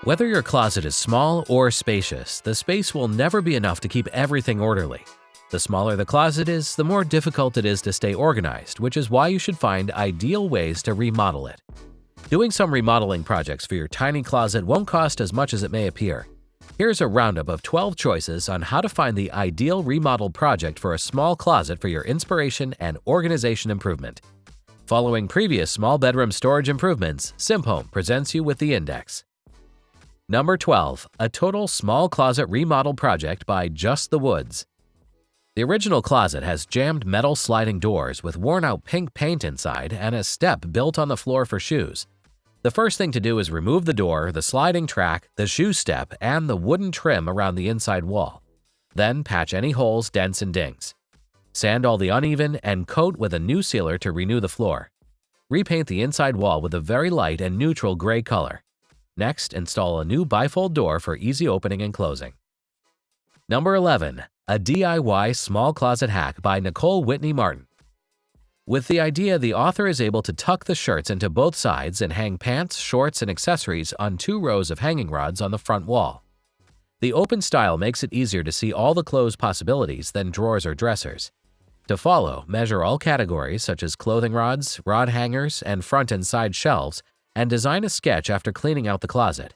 Whether your closet is small or spacious, the space will never be enough to keep everything orderly. The smaller the closet is, the more difficult it is to stay organized, which is why you should find ideal ways to remodel it. Doing some remodeling projects for your tiny closet won't cost as much as it may appear. Here's a roundup of 12 choices on how to find the ideal remodel project for a small closet for your inspiration and organization improvement. Following previous small bedroom storage improvements, SimHome presents you with the index. Number 12. A total small closet remodel project by Just the Woods. The original closet has jammed metal sliding doors with worn-out pink paint inside and a step built on the floor for shoes. The first thing to do is remove the door, the sliding track, the shoe step, and the wooden trim around the inside wall. Then patch any holes, dents, and dings. Sand all the uneven and coat with a new sealer to renew the floor. Repaint the inside wall with a very light and neutral gray color. Next, install a new bifold door for easy opening and closing. Number 11. A DIY Small Closet Hack by Nicole Whitney Martin. With the idea, the author is able to tuck the shirts into both sides and hang pants, shorts, and accessories on 2 rows of hanging rods on the front wall. The open style makes it easier to see all the clothes possibilities than drawers or dressers. To follow, measure all categories such as clothing rods, rod hangers, and front and side shelves, and design a sketch after cleaning out the closet.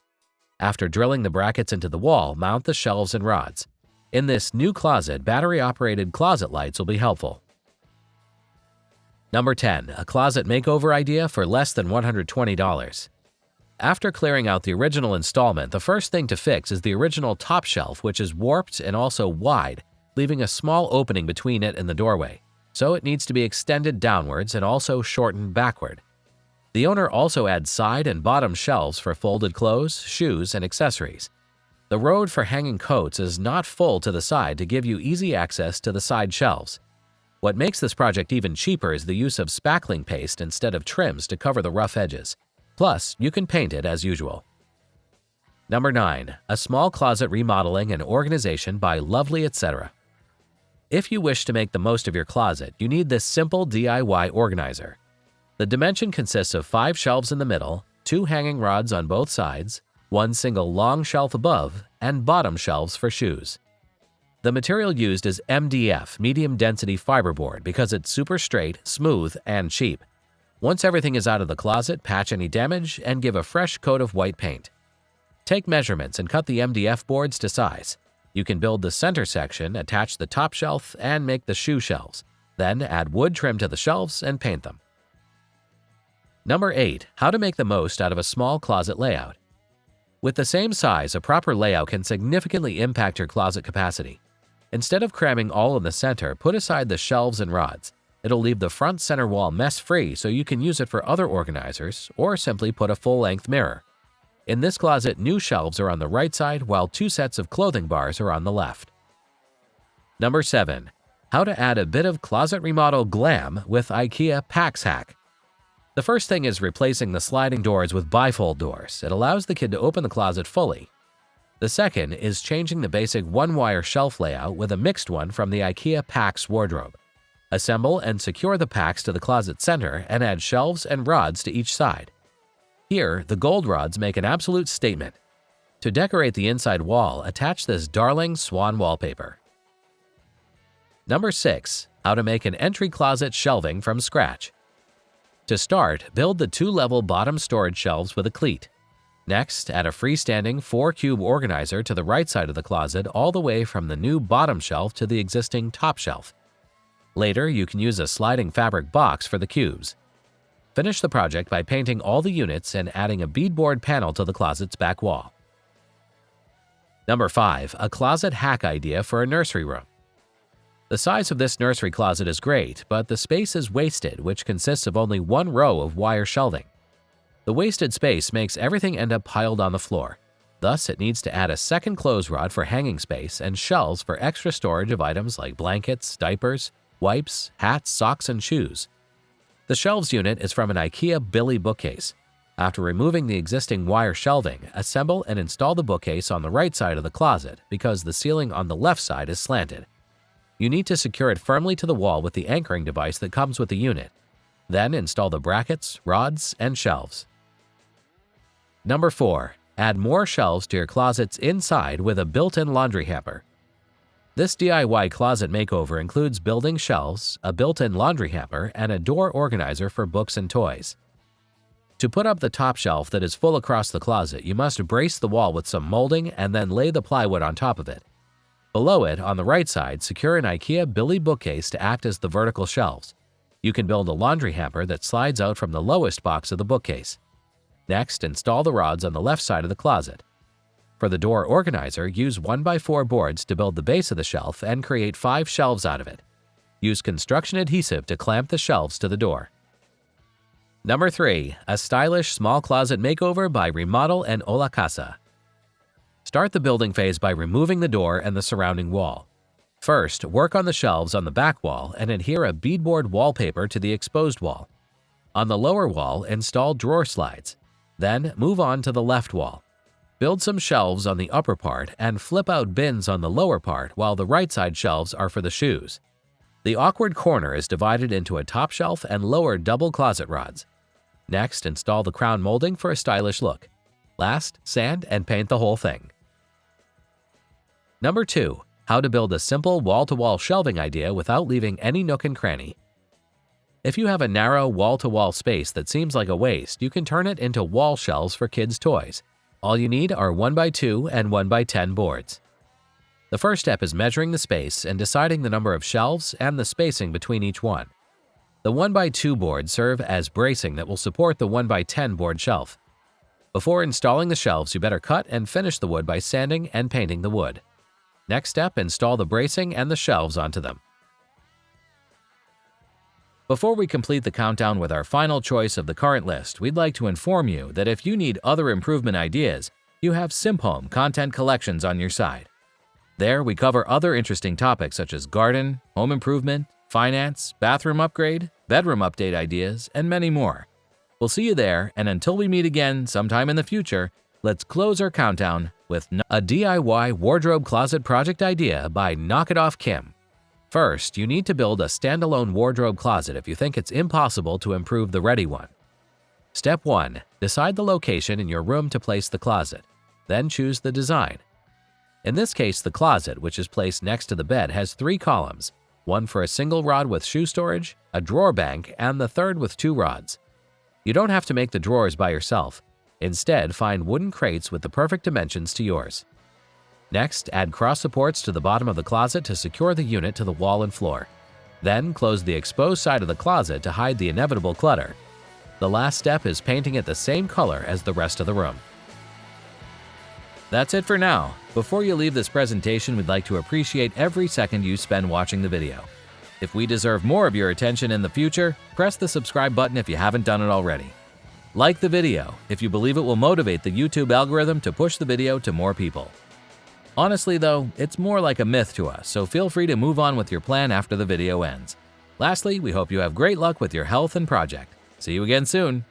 After drilling the brackets into the wall, mount the shelves and rods. In this new closet, battery-operated closet lights will be helpful. Number 10. A closet makeover idea for less than $120. After clearing out the original installment, the first thing to fix is the original top shelf, which is warped and also wide, leaving a small opening between it and the doorway, so it needs to be extended downwards and also shortened backward. The owner also adds side and bottom shelves for folded clothes, shoes, and accessories. The road for hanging coats is not full to the side to give you easy access to the side shelves. What makes this project even cheaper is the use of spackling paste instead of trims to cover the rough edges. Plus, you can paint it as usual. Number 9. A Small Closet Remodeling and Organization by Lovely Etc. If you wish to make the most of your closet, you need this simple DIY organizer. The dimension consists of 5 shelves in the middle, 2 hanging rods on both sides, 1 single long shelf above, and bottom shelves for shoes. The material used is MDF, medium density fiberboard, because it's super straight, smooth, and cheap. Once everything is out of the closet, patch any damage and give a fresh coat of white paint. Take measurements and cut the MDF boards to size. You can build the center section, attach the top shelf, and make the shoe shelves. Then add wood trim to the shelves and paint them. Number 8. How to make the most out of a small closet layout. With the same size, a proper layout can significantly impact your closet capacity. Instead of cramming all in the center, put aside the shelves and rods. It'll leave the front center wall mess-free so you can use it for other organizers or simply put a full-length mirror. In this closet, new shelves are on the right side while 2 sets of clothing bars are on the left. Number 7. How to add a bit of closet remodel glam with IKEA PAX Hack. The first thing is replacing the sliding doors with bifold doors. It allows the kid to open the closet fully. The second is changing the basic one-wire shelf layout with a mixed one from the IKEA PAX wardrobe. Assemble and secure the packs to the closet center and add shelves and rods to each side. Here, the gold rods make an absolute statement. To decorate the inside wall, attach this darling swan wallpaper. Number 6. How to make an entry closet shelving from scratch. To start, build the 2-level bottom storage shelves with a cleat. Next, add a freestanding 4-cube organizer to the right side of the closet all the way from the new bottom shelf to the existing top shelf. Later, you can use a sliding fabric box for the cubes. Finish the project by painting all the units and adding a beadboard panel to the closet's back wall. Number 5. A closet hack idea for a nursery room. The size of this nursery closet is great, but the space is wasted, which consists of only 1 row of wire shelving. The wasted space makes everything end up piled on the floor. Thus, it needs to add a second clothes rod for hanging space and shelves for extra storage of items like blankets, diapers, wipes, hats, socks, and shoes. The shelves unit is from an IKEA Billy bookcase. After removing the existing wire shelving, assemble and install the bookcase on the right side of the closet because the ceiling on the left side is slanted. You need to secure it firmly to the wall with the anchoring device that comes with the unit. Then install the brackets, rods, and shelves. Number 4. Add more shelves to your closets inside with a built-in laundry hamper. This DIY closet makeover includes building shelves, a built-in laundry hamper, and a door organizer for books and toys. To put up the top shelf that is full across the closet, you must brace the wall with some molding and then lay the plywood on top of it. Below it, on the right side, secure an IKEA Billy bookcase to act as the vertical shelves. You can build a laundry hamper that slides out from the lowest box of the bookcase. Next, install the rods on the left side of the closet. For the door organizer, use 1x4 boards to build the base of the shelf and create 5 shelves out of it. Use construction adhesive to clamp the shelves to the door. Number 3. A stylish small closet makeover by Remodel and Ola Casa. Start the building phase by removing the door and the surrounding wall. First, work on the shelves on the back wall and adhere a beadboard wallpaper to the exposed wall. On the lower wall, install drawer slides. Then, move on to the left wall. Build some shelves on the upper part and flip out bins on the lower part while the right side shelves are for the shoes. The awkward corner is divided into a top shelf and lower double closet rods. Next, install the crown molding for a stylish look. Last, sand and paint the whole thing. Number 2. How to build a simple wall-to-wall shelving idea without leaving any nook and cranny. If you have a narrow wall-to-wall space that seems like a waste, you can turn it into wall shelves for kids' toys. All you need are 1x2 and 1x10 boards. The first step is measuring the space and deciding the number of shelves and the spacing between each one. The 1x2 boards serve as bracing that will support the 1x10 board shelf. Before installing the shelves, you better cut and finish the wood by sanding and painting the wood. Next step, install the bracing and the shelves onto them. Before we complete the countdown with our final choice of the current list, we'd like to inform you that if you need other improvement ideas, you have SimpHome Content Collections on your side. There, we cover other interesting topics such as garden, home improvement, finance, bathroom upgrade, bedroom update ideas, and many more. We'll see you there, and until we meet again sometime in the future, let's close our countdown with a DIY wardrobe closet project idea by Knock It Off Kim. First, you need to build a standalone wardrobe closet if you think it's impossible to improve the ready one. Step 1. Decide the location in your room to place the closet. Then choose the design. In this case, the closet, which is placed next to the bed, has 3 columns, one for a single rod with shoe storage, a drawer bank, and the third with 2 rods. You don't have to make the drawers by yourself. Instead, find wooden crates with the perfect dimensions to yours. Next, add cross supports to the bottom of the closet to secure the unit to the wall and floor. Then, close the exposed side of the closet to hide the inevitable clutter. The last step is painting it the same color as the rest of the room. That's it for now. Before you leave this presentation, we'd like to appreciate every second you spend watching the video. If we deserve more of your attention in the future, press the subscribe button if you haven't done it already. Like the video if you believe it will motivate the YouTube algorithm to push the video to more people. Honestly though, it's more like a myth to us, so feel free to move on with your plan after the video ends. Lastly, we hope you have great luck with your health and project. See you again soon!